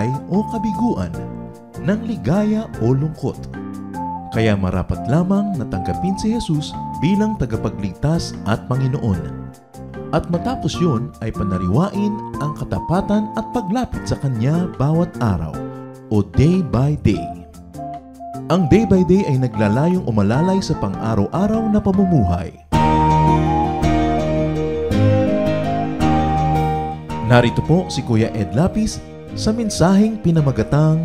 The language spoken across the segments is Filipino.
tagumpay o kabiguan, ng ligaya o lungkot. Kaya marapat lamang na tanggapin si Jesus bilang tagapagligtas at Panginoon. At matapos yun ay panariwain ang katapatan at paglapit sa Kanya bawat araw o day by day. Ang day by day ay naglalayong umalalay sa pang-araw-araw na pamumuhay. Narito po si Kuya Ed Lapis sa mensaheng pinamagatang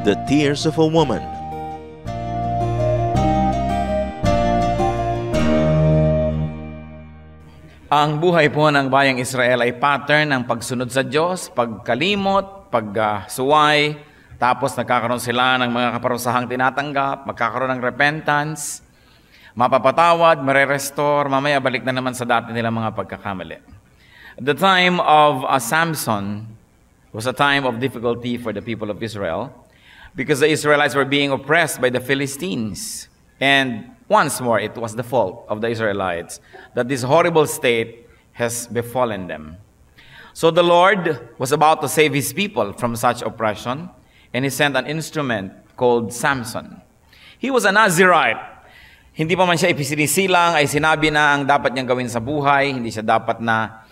The Tears of a Woman. Ang buhay po ng bayang Israel ay pattern ng pagsunod sa Diyos, pagkalimot, pagsuway, tapos nagkakaroon sila ng mga kaparusahang tinatanggap, magkakaroon ng repentance, mapapatawad, marerestore, mamaya balik na naman sa dati nilang mga pagkakamali. The time of Samson was a time of difficulty for the people of Israel because the Israelites were being oppressed by the Philistines. And once more, it was the fault of the Israelites that this horrible state has befallen them. So the Lord was about to save His people from such oppression, and He sent an instrument called Samson. He was a Nazirite. Hindi pa man siya ipisinisilang, ay sinabi na ang dapat niyang gawin sa buhay. Hindi siya dapat na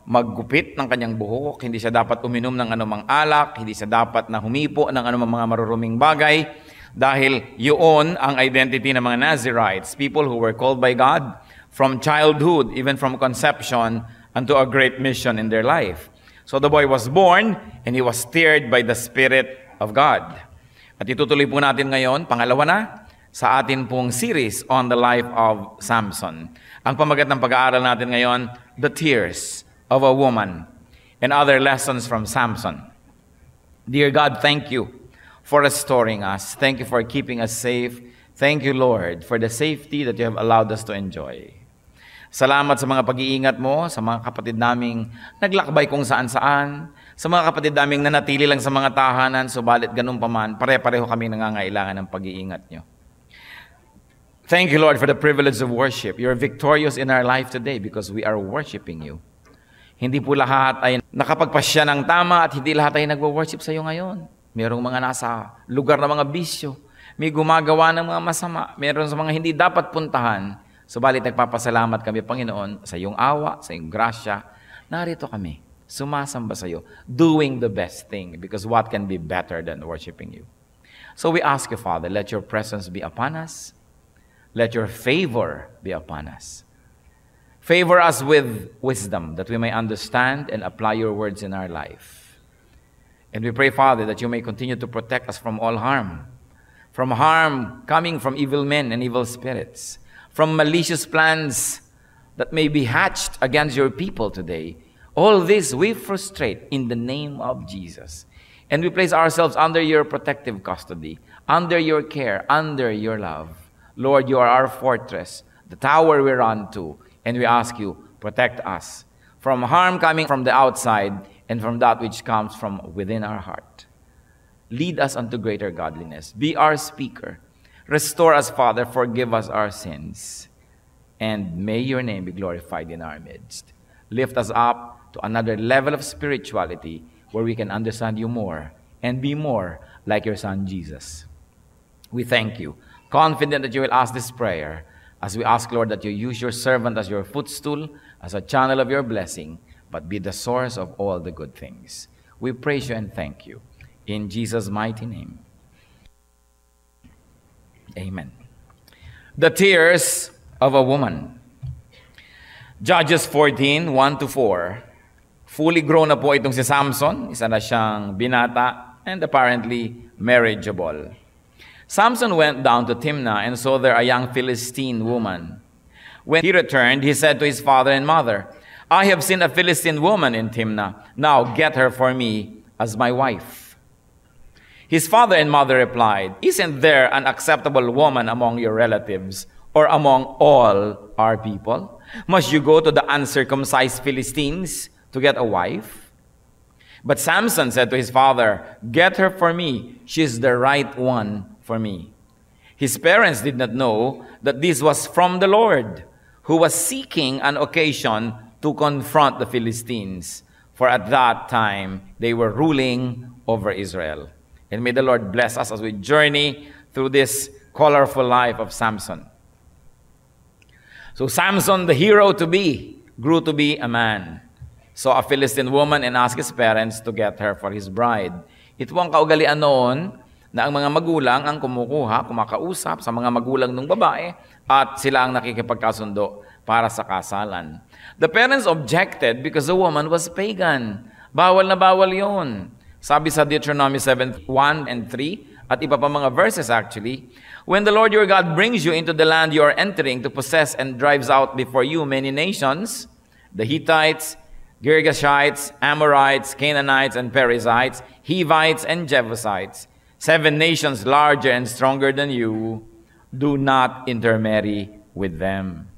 maggupit ng kanyang buhok. Hindi siya dapat uminom ng anumang alak. Hindi siya dapat na humipo ng anumang mga maruruming bagay. Dahil yun ang identity ng mga Nazirites, people who were called by God from childhood, even from conception, unto a great mission in their life. So the boy was born, and he was stirred by the Spirit of God. At itutuloy po natin ngayon, pangalawa na, sa atin pong series on the life of Samson. Ang pamagat ng pag-aaral natin ngayon, The Tears of a Woman, and other lessons from Samson. Dear God, thank you for restoring us. Thank you for keeping us safe. Thank you, Lord, for the safety that you have allowed us to enjoy. Salamat sa mga pag-iingat mo, sa mga kapatid naming naglakbay kung saan-saan, sa mga kapatid naming nanatili lang sa mga tahanan, subalit ganun pa man, pare-pareho kami nangangailangan ng pag-iingat nyo. Thank you, Lord, for the privilege of worship. You're victorious in our life today because we are worshiping you. Hindi po lahat ay nakapagpasya ng tama at hindi lahat ay nagwo-worship sa iyo ngayon. Merong mga nasa lugar na mga bisyo. May gumagawa ng mga masama. Meron sa mga hindi dapat puntahan. Subalit nagpapasalamat kami, Panginoon, sa iyong awa, sa iyong grasya. Narito kami, sumasamba sa iyo, doing the best thing, because what can be better than worshiping you? So we ask you, Father, let your presence be upon us. Let your favor be upon us. Favor us with wisdom, that we may understand and apply your words in our life. And we pray, Father, that you may continue to protect us from all harm. From harm coming from evil men and evil spirits. From malicious plans that may be hatched against your people today. All this we frustrate in the name of Jesus. And we place ourselves under your protective custody, under your care, under your love. Lord, you are our fortress, the tower we run to. And we ask you, protect us from harm coming from the outside and from that which comes from within our heart. Lead us unto greater godliness. Be our speaker. Restore us, Father. Forgive us our sins. And may your name be glorified in our midst. Lift us up to another level of spirituality where we can understand you more and be more like your Son, Jesus. We thank you, confident that you will ask this prayer as we ask, Lord, that you use your servant as your footstool, as a channel of your blessing, but be the source of all the good things. We praise you and thank you. In Jesus' mighty name. Amen. The tears of a woman. Judges 14, 1-4. Fully grown na po itong si Samson. Isa na siyang binata and apparently marriageable. Samson went down to Timnah and saw there a young Philistine woman. When he returned, he said to his father and mother, I have seen a Philistine woman in Timnah. Now get her for me as my wife. His father and mother replied, Isn't there an acceptable woman among your relatives or among all our people? Must you go to the uncircumcised Philistines to get a wife? But Samson said to his father, Get her for me. She is the right one for me. His parents did not know that this was from the Lord, who was seeking an occasion to confront the Philistines. For at that time, they were ruling over Israel. And may the Lord bless us as we journey through this colorful life of Samson. So Samson, the hero to be, grew to be a man. Saw a Philistine woman and asked his parents to get her for his bride. Ito ang kaugalian noon na ang mga magulang ang kumakausap sa mga magulang ng babae at sila ang nakikipagkasundo para sa kasalan. The parents objected because the woman was pagan. Bawal na bawal yun. Sabi sa Deuteronomy 7:1 and 3 at iba pa mga verses actually, when the Lord your God brings you into the land you are entering to possess and drives out before you many nations, the Hittites, Girgashites, Amorites, Canaanites, and Perizzites, Hivites, and Jebusites, 7 nations larger and stronger than you, do not intermarry with them.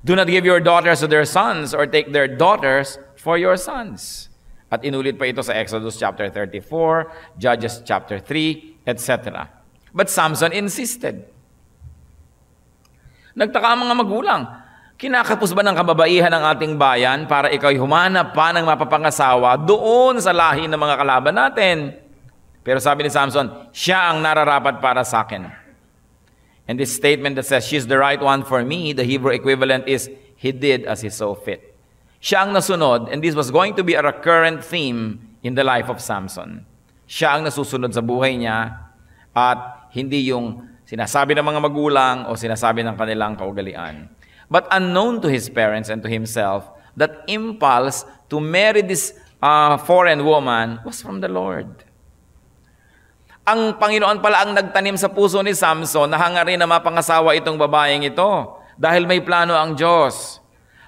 Do not give your daughters to their sons or take their daughters for your sons. At inulit pa ito sa Exodus chapter 34, Judges chapter 3, etc. But Samson insisted. Nagtaka ang mga magulang, kinakapos ba ng kababaihan ng ating bayan para ikaw'y humanap pa ng mapapangasawa doon sa lahi ng mga kalaban natin? Pero sabi ni Samson, siya ang nararapat para sa akin. And this statement that says, she's the right one for me, the Hebrew equivalent is, he did as he saw fit. Siya ang nasunod, and this was going to be a recurrent theme in the life of Samson. Siya ang nasusunod sa buhay niya, at hindi yung sinasabi ng mga magulang o sinasabi ng kanilang kaugalian. But unknown to his parents and to himself, that impulse to marry this foreign woman was from the Lord. Ang Panginoon pala ang nagtanim sa puso ni Samson na hangarin na mapangasawa itong babaeng ito dahil may plano ang Diyos.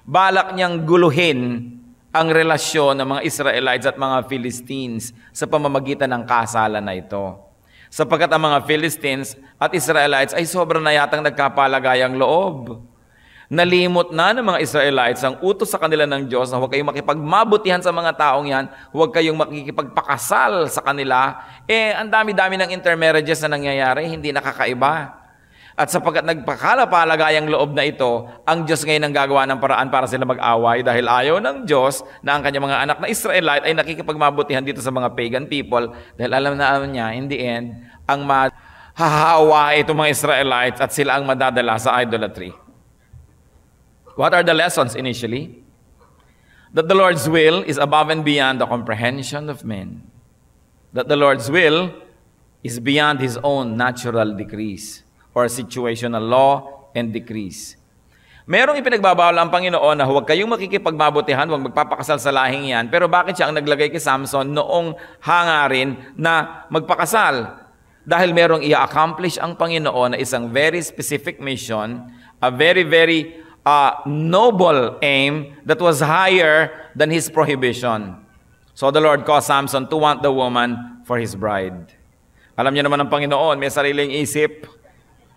Balak niyang guluhin ang relasyon ng mga Israelites at mga Philistines sa pamamagitan ng kasalan na ito. Sapagkat ang mga Philistines at Israelites ay sobrang na yatang nagkapalagayang loob. Nalimot na ng mga Israelites ang utos sa kanila ng Diyos na huwag kayong makipagmabutihan sa mga taong yan, huwag kayong makikipagpakasal sa kanila. Ang dami-dami ng intermarriages na nangyayari, hindi nakakaiba. At sapagkat nagpakalapalagayang loob na ito, ang Diyos ngayon ang gagawa ng paraan para sila mag-away dahil ayaw ng Diyos na ang kanyang mga anak na Israelite ay nakikipagmabutihan dito sa mga pagan people dahil alam niya, in the end, ang mahahawa itong mga Israelites at sila ang madadala sa idolatry. What are the lessons initially? That the Lord's will is above and beyond the comprehension of men. That the Lord's will is beyond His own natural decrees or situational law and decrees. Merong ipinagbabawal ang Panginoon na huwag kayong makikipagmabutihan, huwag magpapakasal sa lahing yan. Pero bakit siya ang naglagay kay Samson noong hangarin na magpakasal? Dahil merong i-accomplish ang Panginoon na isang very specific mission, a very, very noble aim that was higher than his prohibition. So the Lord caused Samson to want the woman for his bride. Alam niyo naman ang Panginoon, may sariling isip.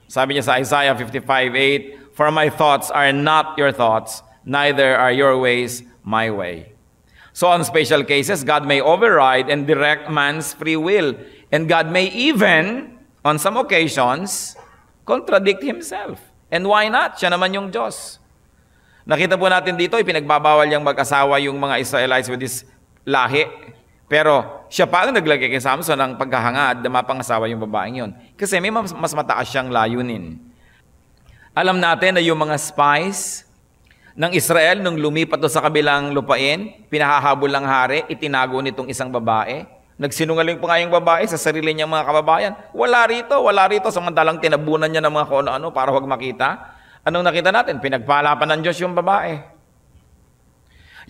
Sabi niya sa Isaiah 55:8, for my thoughts are not your thoughts, neither are your ways my way. So on special cases, God may override and direct man's free will. And God may even, on some occasions, contradict Himself. And why not? Siya naman yung Diyos. Nakita po natin dito, ipinagbabawal niyang mag-asawa yung mga Israelites with this lahi. Pero siya pa ang naglagay kay Samson ng paghahangad na mapangasawa yung babaeng yun. Kasi may mas mataas siyang layunin. Alam natin na yung mga spies ng Israel nung lumipat doon sa kabilang lupain, pinahahabol ng hari, itinago nitong isang babae. Nagsinungaling pa nga yung babae sa sarili niyang mga kababayan. Wala rito. Samantalang tinabunan niya ng mga kung ano para huwag makita. Anong nakita natin? Pinagpalapan ng Diyos yung babae.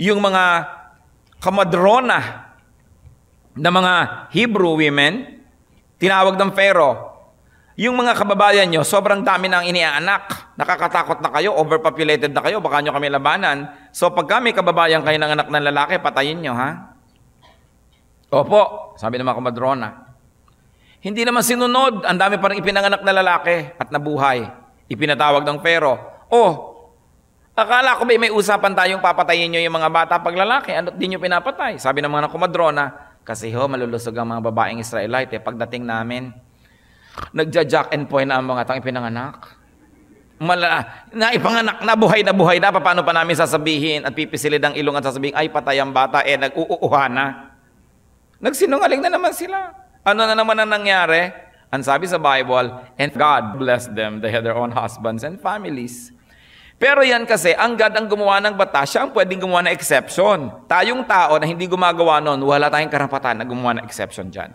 Yung mga kamadrona na mga Hebrew women, tinawag ng Pharaoh. Yung mga kababayan nyo, sobrang dami ng inianak. Nakakatakot na kayo, overpopulated na kayo, baka nyo kami labanan. So pag kami kababayan kayo ng anak ng lalaki, patayin nyo, ha? Opo, sabi ng mga kamadrona. Hindi naman sinunod, ang dami pa rin ipinanganak na lalaki at nabuhay. Ipinatawag ng Pharaoh, akala ko may usapan tayong papatayin nyo yung mga bata pag lalaki, ano di nyo pinapatay? Sabi ng mga kumadrona, kasi malulusog ang mga babaeng Israelite. Pagdating namin, nagja-jack and point na ang mga tang ipinanganak. Naipanganak na, buhay na, paano pa namin sasabihin at pipisilid ang ilong at sasabihin, ay patay ang bata, nag-uuuha na. Nagsinungaling na naman sila. Ano na naman ang nangyari? Ang sabi sa Bible, and God blessed them. They had their own husbands and families. Pero yan kasi, ang God ang gumawa ng batas, siya ang pwedeng gumawa ng exception. Tayong tao na hindi gumagawa nun, wala tayong karapatan na gumawa ng exception dyan.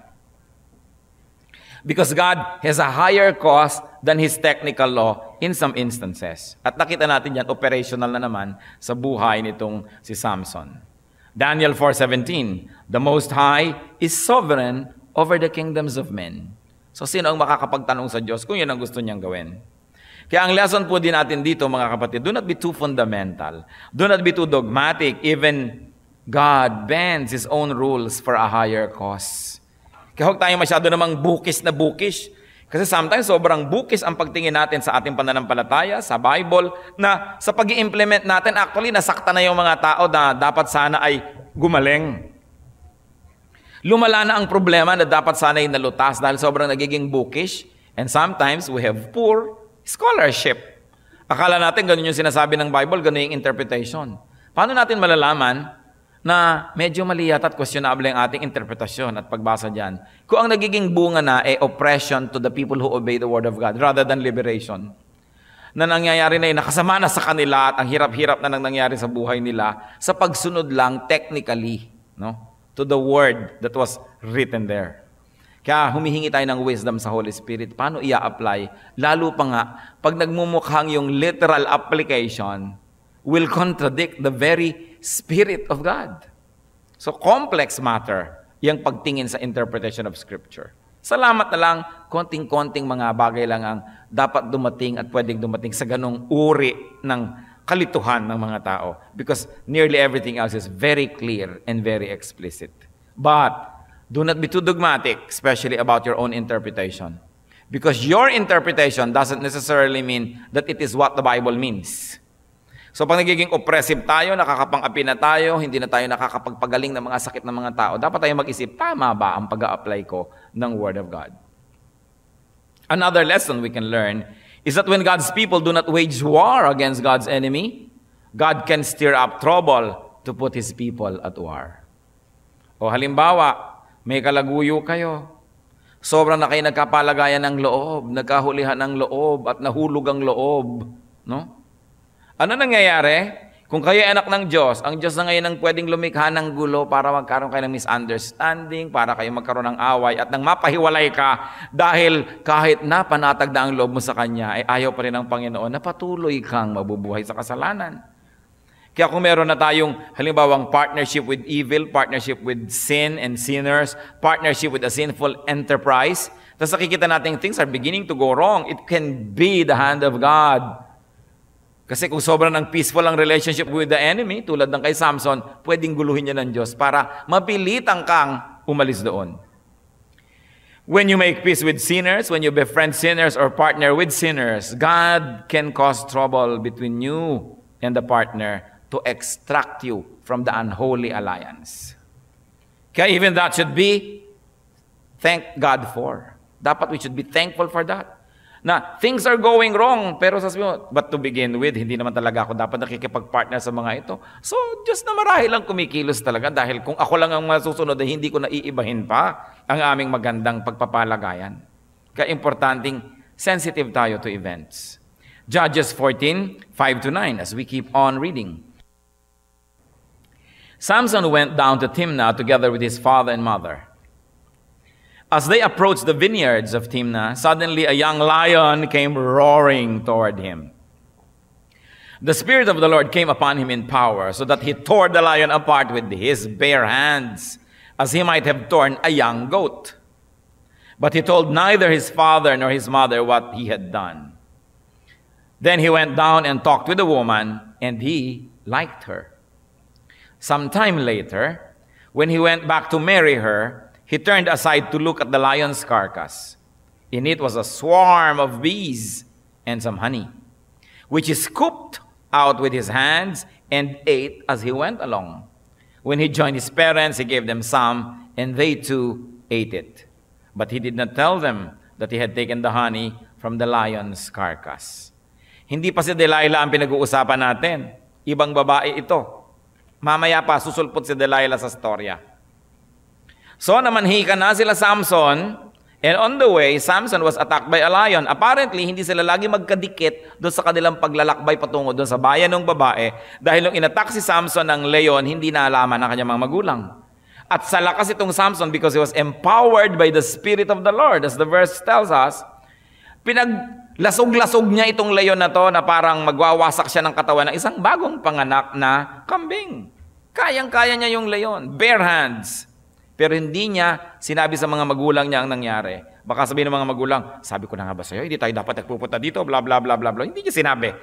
Because God has a higher cause than His technical law in some instances. At nakita natin yan, operational na naman sa buhay nitong si Samson. Daniel 4:17, the Most High is sovereign over the kingdoms of men. So sino ang makakapagtanong sa Diyos kung yun ang gusto niyang gawin? Kaya ang lesson po din natin dito, mga kapatid, do not be too fundamental. Do not be too dogmatic. Even God bends His own rules for a higher cause. Kaya huwag tayo masyado namang bukis na bukis. Kasi sometimes sobrang bukis ang pagtingin natin sa ating pananampalataya, sa Bible, na sa pag-i-implement natin, actually, nasakta na yung mga tao na dapat sana ay gumaling. Lumala na ang problema na dapat sana ay nalutas dahil sobrang nagiging bookish. And sometimes we have poor scholarship. Akala natin ganun yung sinasabi ng Bible, ganun yung interpretation. Paano natin malalaman na medyo mali yata at questionable ang ating interpretasyon at pagbasa dyan? Kung ang nagiging bunga na oppression to the people who obey the Word of God rather than liberation. Na nangyayari na nakasama na sa kanila at ang hirap-hirap na nangyayari sa buhay nila sa pagsunod lang technically, no, to the Word that was written there. Kaya humihingi tayo ng wisdom sa Holy Spirit. Paano i-apply? Lalo pa nga, pag nagmumukhang yung literal application will contradict the very Spirit of God. So complex matter yung pagtingin sa interpretation of Scripture. Salamat na lang, konting-konting mga bagay lang ang dapat dumating at pwedeng dumating sa ganong uri ng kalituhan ng mga tao. Because nearly everything else is very clear and very explicit. But do not be too dogmatic, especially about your own interpretation. Because your interpretation doesn't necessarily mean that it is what the Bible means. So pag nagiging oppressive tayo, nakakapang-api na tayo, hindi na tayo nakakapagpagaling ng mga sakit ng mga tao, dapat tayo mag-isip, tama ba ang pag-a-apply ko ng Word of God? Another lesson we can learn is that when God's people do not wage war against God's enemy, God can stir up trouble to put His people at war. O halimbawa, may kalaguyo kayo. Sobrang na kayo nagkapalagayan ng loob, nagkahulihan ng loob, at nahulog ang loob. No? Ano nangyayari? Kung kayo ay anak ng Diyos, ang Diyos na ngayon ang pwedeng lumikha ng gulo para magkaroon kayo ng misunderstanding, para kayo magkaroon ng away, at nang mapahiwalay ka dahil kahit napanatag na ang loob mo sa Kanya, ay ayaw pa rin ng Panginoon na patuloy kang mabubuhay sa kasalanan. Kaya kung meron na tayong halimbawang partnership with evil, partnership with sin and sinners, partnership with a sinful enterprise, tapos nakikita natin things are beginning to go wrong, it can be the hand of God. Kasi kung sobrang ng peaceful ang relationship with the enemy, tulad ng kay Samson, pwedeng guluhin niya ng Diyos para mapilitan kang umalis doon. When you make peace with sinners, when you befriend sinners or partner with sinners, God can cause trouble between you and the partner to extract you from the unholy alliance. Kaya even that should be thank God for. Dapat we should be thankful for that. Na things are going wrong, pero sasabi mo, but to begin with, hindi naman talaga ako dapat nakikipag-partner sa mga ito. So, Diyos na marahil lang kumikilos talaga dahil kung ako lang ang masusunod, ay hindi ko na iibahin pa ang aming magandang pagpapalagayan. Kaya importanteng sensitive tayo to events. Judges 14:5-9, as we keep on reading. Samson went down to Timnah together with his father and mother. As they approached the vineyards of Timnah, suddenly a young lion came roaring toward him. The Spirit of the Lord came upon him in power, so that he tore the lion apart with his bare hands, as he might have torn a young goat. But he told neither his father nor his mother what he had done. Then he went down and talked with the woman, and he liked her. Some time later, when he went back to marry her, he turned aside to look at the lion's carcass. In it was a swarm of bees and some honey, which he scooped out with his hands and ate as he went along. When he joined his parents, he gave them some, and they too ate it. But he did not tell them that he had taken the honey from the lion's carcass. Hindi pa si Delilah ang pinag-uusapan natin. Ibang babae ito. Mamaya pa, susulpot si Delilah sa storya. So, namanhika na sila Samson, and on the way, Samson was attacked by a lion. Apparently, hindi sila lagi magkadikit doon sa kanilang paglalakbay patungo doon sa bayan ng babae dahil nung inattack si Samson ng leon, hindi naalaman ng kanyang mga magulang. At sa lakas itong Samson, because he was empowered by the Spirit of the Lord, as the verse tells us, pinaglasog-lasog niya itong leon na to na parang magwawasak siya ng katawan ng isang bagong panganak na kambing. Kayang-kaya niya yung leon, bare hands. Pero hindi niya sinabi sa mga magulang niya ang nangyari. Baka sabihin ng mga magulang, sabi ko na nga ba sa'yo, hindi tayo dapat nagpupunta dito, bla bla bla bla bla. Hindi niya sinabi.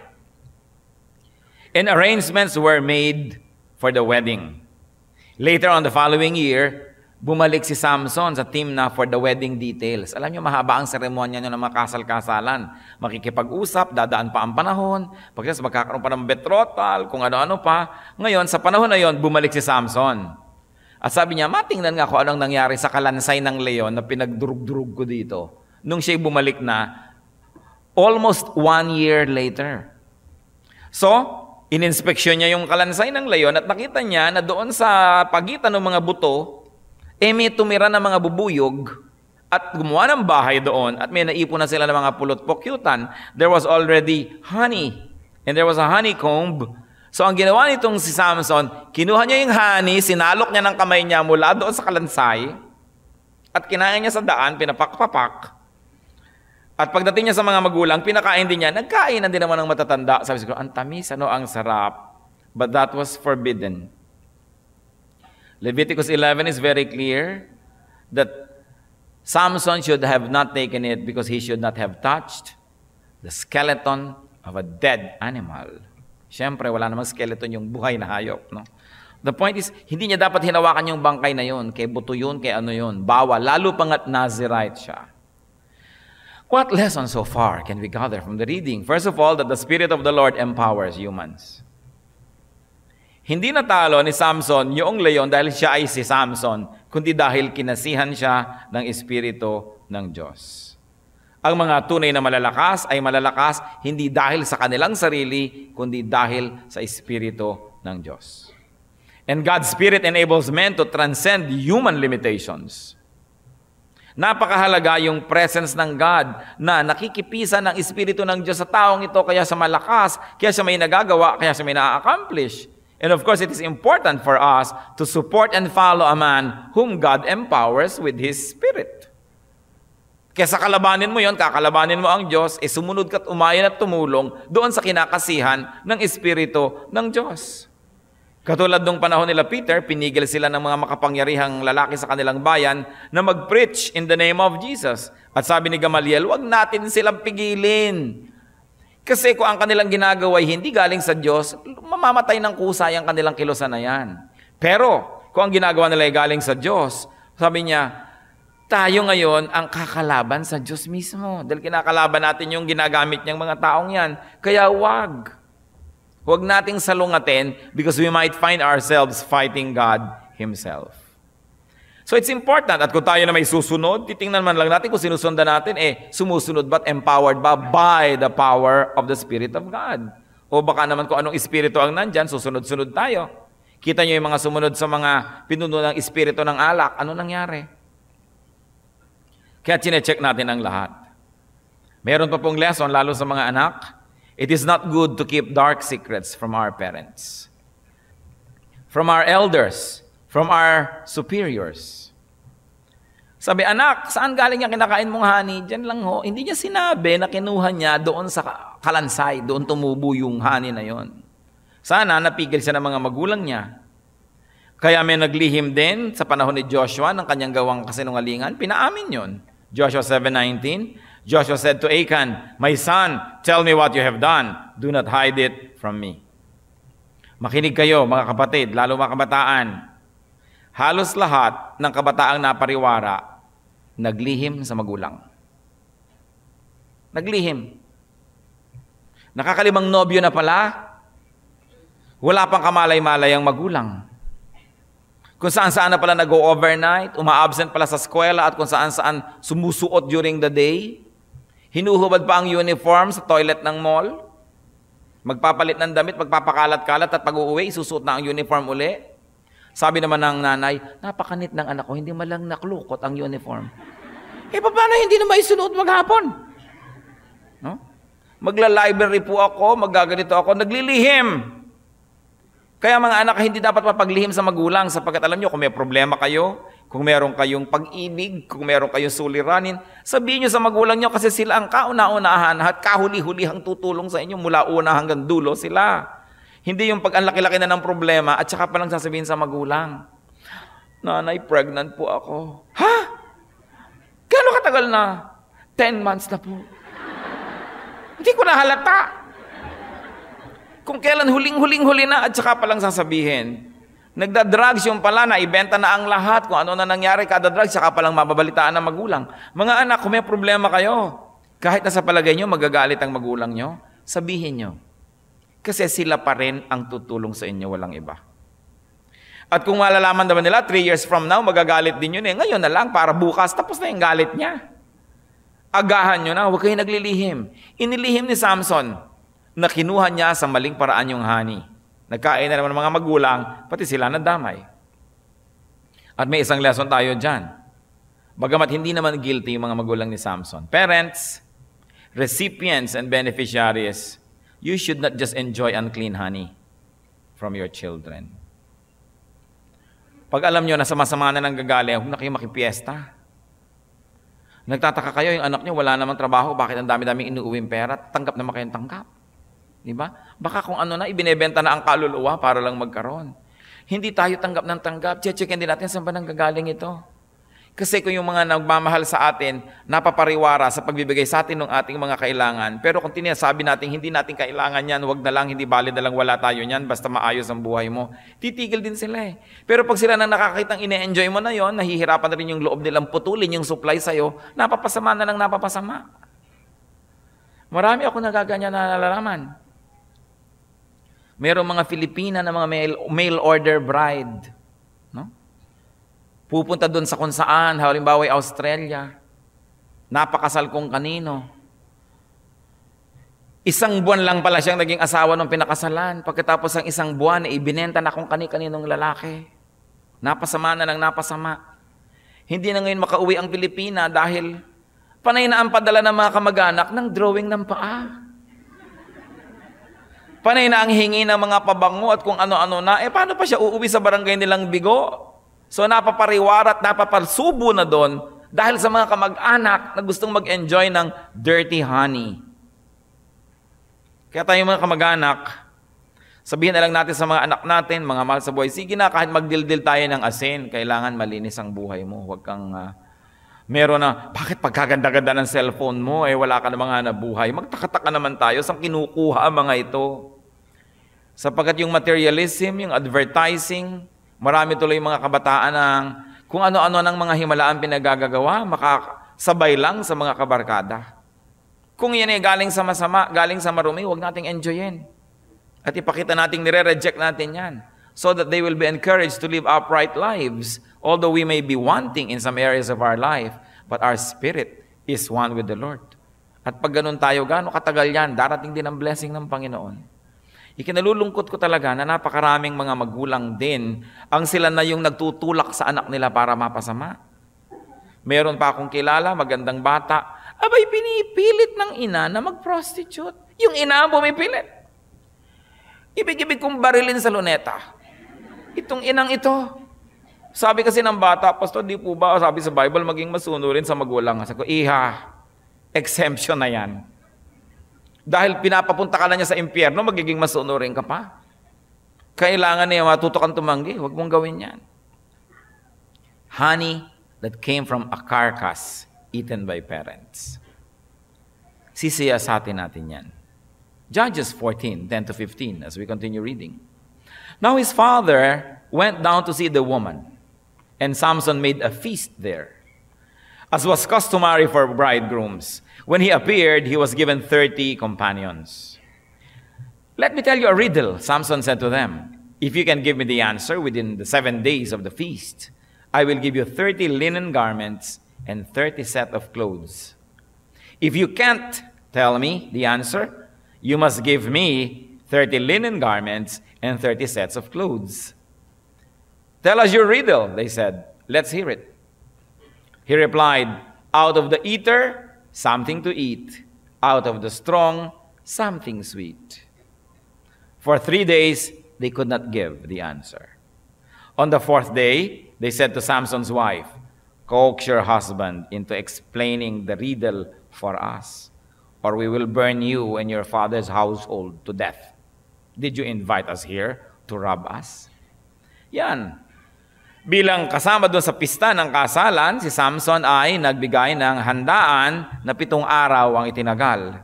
And arrangements were made for the wedding. Later on the following year, bumalik si Samson sa team na for the wedding details. Alam niyo, mahaba ang seremonya niyo ng mga kasal-kasalan. Makikipag-usap, dadaan pa ang panahon, pagkatapos magkakaroon pa ng betrothal, kung ano-ano pa. Ngayon, sa panahon na yon, bumalik si Samson. At sabi niya, matingnan nga kung anong nangyari sa kalansay ng leon na pinagdurug-durug ko dito. Nung siya'y bumalik na, almost 1 year later. So, ininspeksyon niya yung kalansay ng leon at nakita niya na doon sa pagitan ng mga buto, may tumira ng mga bubuyog at gumawa ng bahay doon at may naipon na sila ng mga pulot-pokyutan. There was already honey and there was a honeycomb. So, ang ginawa nitong si Samson, kinuha niya yung honey, sinalok niya ng kamay niya mula doon sa kalansay, at kinain niya sa daan, pinapak-papak. At pagdating niya sa mga magulang, pinakain din niya, nagkain din naman ng matatanda. Sabi ko, ang tamis, ang sarap. But that was forbidden. Leviticus 11 is very clear that Samson should have not taken it because he should not have touched the skeleton of a dead animal. Siyempre, wala namang skeleton yung buhay na hayop. No? The point is, hindi niya dapat hinawakan yung bangkay na yun. Kay buto yun, kay ano yun. Bawal, lalo pangat Nazirite siya. What lesson so far can we gather from the reading? First of all, that the Spirit of the Lord empowers humans. Hindi natalo ni Samson yung leon dahil siya ay si Samson, kundi dahil kinasihan siya ng Espiritu ng Diyos. Ang mga tunay na malalakas ay malalakas hindi dahil sa kanilang sarili, kundi dahil sa Espiritu ng Diyos. And God's Spirit enables men to transcend human limitations. Napakahalaga yung presence ng God na nakikipisa ng Espiritu ng Diyos sa taong ito kaya sa malakas, kaya siya may nagagawa, kaya siya may na-accomplish. And of course, it is important for us to support and follow a man whom God empowers with His Spirit. Kaya sa kalabanin mo yon, kakalabanin mo ang Diyos, sumunod ka't umayon at tumulong doon sa kinakasihan ng Espiritu ng Diyos. Katulad nung panahon nila Peter, pinigil sila ng mga makapangyarihang lalaki sa kanilang bayan na mag-preach in the name of Jesus. At sabi ni Gamaliel, wag natin silang pigilin. Kasi kung ang kanilang ginagawa ay hindi galing sa Diyos, mamamatay ng kusay ang kanilang kilusan na yan. Pero kung ang ginagawa nila ay galing sa Diyos, sabi niya, tayo ngayon ang kakalaban sa Diyos mismo. Dahil kinakalaban natin yung ginagamit niyang mga taong yan. Kaya wag. Huwag nating salungatin because we might find ourselves fighting God Himself. So it's important at kung tayo na may susunod, titingnan man lang natin kung sinusundan natin, sumusunod ba't empowered ba by the power of the Spirit of God? O baka naman kung anong Espiritu ang nandyan, susunod-sunod tayo. Kita niyo yung mga sumunod sa mga pinuno ng Espiritu ng alak, ano nangyari? Kaya chinecheck natin ang lahat. Meron pa pong lesson, lalo sa mga anak. It is not good to keep dark secrets from our parents, from our elders, from our superiors. Sabi, anak, saan galing yung kinakain mong honey? Diyan lang ho. Hindi niya sinabi na kinuha niya doon sa kalansay, doon tumubo yung honey na yon. Sana napigil siya ng mga magulang niya. Kaya may naglihim din sa panahon ni Joshua ng kanyang gawang kasinungalingan, pinaamin yon. Joshua 7:19, Joshua said to Achan, my son, tell me what you have done. Do not hide it from me. Makinig kayo, mga kapatid, lalo mga kabataan. Halos lahat ng kabataang napariwara, naglihim sa magulang. Naglihim. Nakakalimang nobyo na pala, wala pang kamalay-malay ang magulang. Kung saan-saan na pala nag-overnight, uma-absent pala sa eskwela at kung saan-saan sumusuot during the day. Hinuhubad pa ang uniform sa toilet ng mall. Magpapalit ng damit, magpapakalat-kalat at pag-uuwi, isusuot na ang uniform uli. Sabi naman ng nanay, napakanit ng anak ko, hindi malang naklukot ang uniform. Paano hindi na maisunuot maghapon? No? Magla-library po ako, magaganito ako, naglilihim. Kaya mga anak, hindi dapat mapaglihim sa magulang sapagkat alam nyo, kung may problema kayo, kung meron kayong pag-ibig, kung meron kayong suliranin, sabihin nyo sa magulang nyo kasi sila ang kauna-unahan at kahuli-hulihang tutulong sa inyo mula una hanggang dulo sila. Hindi yung pag ang laki-laki na ng problema at saka palang sasabihin sa magulang, nanay, pregnant po ako. Ha? Gano'ng katagal na? 10 months na po. Hindi ko nahalata. Kung kailan huling-huli na at saka palang sasabihin, nagda-drugs yung pala, na ibenta na ang lahat, kung ano na nangyari kada drugs, saka palang mababalitaan ng magulang. Mga anak, kung may problema kayo, kahit na sa palagay nyo, magagalit ang magulang nyo, sabihin nyo. Kasi sila pa rin ang tutulong sa inyo, walang iba. At kung malalaman naman nila, 3 years from now, magagalit din yun ngayon na lang, para bukas, tapos na yung galit niya. Agahan nyo na, huwag kayo naglilihim. Inilihim ni Samson na kinuha niya sa maling paraan yung honey. Nagkain na naman ng mga magulang, pati sila nadamay. At may isang lesson tayo dyan. Bagamat hindi naman guilty yung mga magulang ni Samson. Parents, recipients, and beneficiaries, you should not just enjoy unclean honey from your children. Pag alam nyo na sama-sama na nang gagaling, huwag na kayo makipiesta. Nagtataka kayo, yung anak nyo wala namang trabaho, bakit ang dami-daming inuuwing pera, tanggap naman kayong tanggap. Diba? Baka kung ano na, ibinebenta na ang kaluluwa para lang magkaroon. Hindi tayo tanggap ng tanggap. Checkin din natin saan ba nang gagaling ito. Kasi kung yung mga nagmamahal sa atin, napapariwara sa pagbibigay sa atin ng ating mga kailangan. Pero kung tinasabi natin, hindi natin kailangan yan, wag na lang, hindi valid na lang, wala tayo yan, basta maayos ang buhay mo. Titigil din sila eh. Pero pag sila nang nakakitang ine-enjoy mo na yon, nahihirapan na rin yung loob nilang putulin yung supply sa'yo, napapasama na lang napapasama. Marami ako nagaganyan na nalalaman. Merong mga Filipina na mga mail order bride. No? Pupunta doon sa kung saan, halimbawa Australia. Napakasal kung kanino. 1 buwan lang pala siyang naging asawa ng pinakasalan. Pagkatapos ng 1 buwan, ibinenta na kung kani-kaninong lalaki. Napasama na lang napasama. Hindi na ngayon makauwi ang Pilipina dahil panay na ang padala ng mga kamag-anak ng drawing ng paa. Panay na ang hingi ng mga pabango at kung ano-ano na, paano pa siya uuwi sa barangay nilang Bigo? So napapariwara at napapalsubo na doon dahil sa mga kamag-anak na gustong mag-enjoy ng dirty honey. Kaya tayo mga kamag-anak, sabihin na lang natin sa mga anak natin, mga mahal sa buhay, sige na kahit magdildil tayo ng asin, kailangan malinis ang buhay mo. Huwag kang meron na, bakit pagkaganda-ganda ng cellphone mo, wala ka na mga nabuhay. Magtakataka naman tayo, saan kinukuha ang mga ito? Sapagkat yung materialism, yung advertising, marami tuloy mga kabataan ng kung ano-ano ng mga himalaan pinagagagawa, makasabay lang sa mga kabarkada. Kung yan galing sa masama, galing sa marumi, huwag nating enjoyin. At ipakita nating nire-reject natin yan so that they will be encouraged to live upright lives, although we may be wanting in some areas of our life, but our spirit is one with the Lord. At pag ganun tayo, gaano katagal yan, darating din ang blessing ng Panginoon. Ikinalulungkot ko talaga na napakaraming mga magulang din ang sila na yung nagtutulak sa anak nila para mapasama. Meron pa akong kilala, magandang bata, abay pinipilit ng ina na mag-prostitute. Yung ina ang pumipilit. Ibig-ibig kong barilin sa luneta. Itong inang ito. Sabi kasi ng bata, Pastor, di po ba, sabi sa Bible, maging masunurin sa magulang. Sabi ko, exemption na yan. Dahil pinapapunta ka na niya sa impyerno, magiging masunurin ka pa. Kailangan niya matuto kang tumanggi. Huwag mong gawin yan. Honey that came from a carcass eaten by parents. Sisiyasatin natin yan. Judges 14, 10-15, as we continue reading. Now his father went down to see the woman, and Samson made a feast there, as was customary for bridegrooms. When he appeared, he was given 30 companions. Let me tell you a riddle, Samson said to them. If you can give me the answer within the 7 days of the feast, I will give you 30 linen garments and 30 set of clothes. If you can't tell me the answer, you must give me 30 linen garments, and 30 sets of clothes. Tell us your riddle, they said. Let's hear it. He replied, out of the eater, something to eat. Out of the strong, something sweet. For 3 days, they could not give the answer. On the 4th day, they said to Samson's wife, coax your husband into explaining the riddle for us, or we will burn you and your father's household to death. Did you invite us here to rob us? Yan. Bilang kasama doon sa pista ng kasalan, si Samson ay nagbigay ng handaan na 7 araw ang itinagal.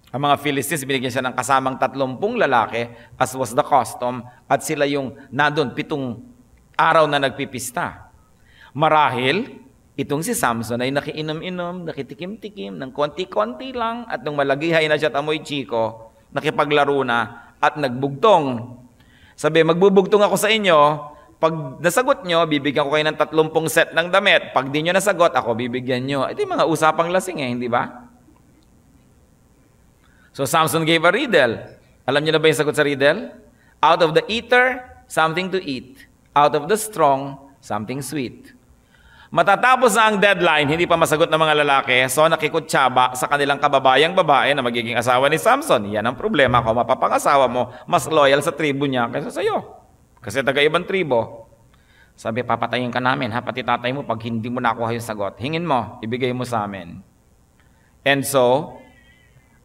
Ang mga Philistines, binigyan siya ng kasamang 30 lalaki, as was the custom, at sila yung nandun 7 araw na nagpipista. Marahil, itong si Samson ay nakiinom-inom, nakitikim-tikim, ng konti-konti lang, at nung malagihay na siya at amoy chiko, nakipaglaro na at nagbugtong. Sabi, magbubugtong ako sa inyo. Pag nasagot nyo, bibigyan ko kayo ng 30 set ng damit. Pag di nyo nasagot, ako bibigyan nyo. Ito yung mga usapang lasing hindi ba? So Samson gave a riddle. Alam nyo na ba yung sagot sa riddle? Out of the eater, something to eat. Out of the strong, something sweet. Matatapos na ang deadline, hindi pa masagot ng mga lalaki, so nakikutsaba sa kanilang kababayang babae na magiging asawa ni Samson. Yan ang problema ko, mapapangasawa mo, mas loyal sa tribo niya kaysa sa'yo. Kasi taga-ibang tribo. Sabi, papatayin ka namin, ha? Pati tatay mo, pag hindi mo nakuha yung sagot, hingin mo, ibigay mo sa amin. And so,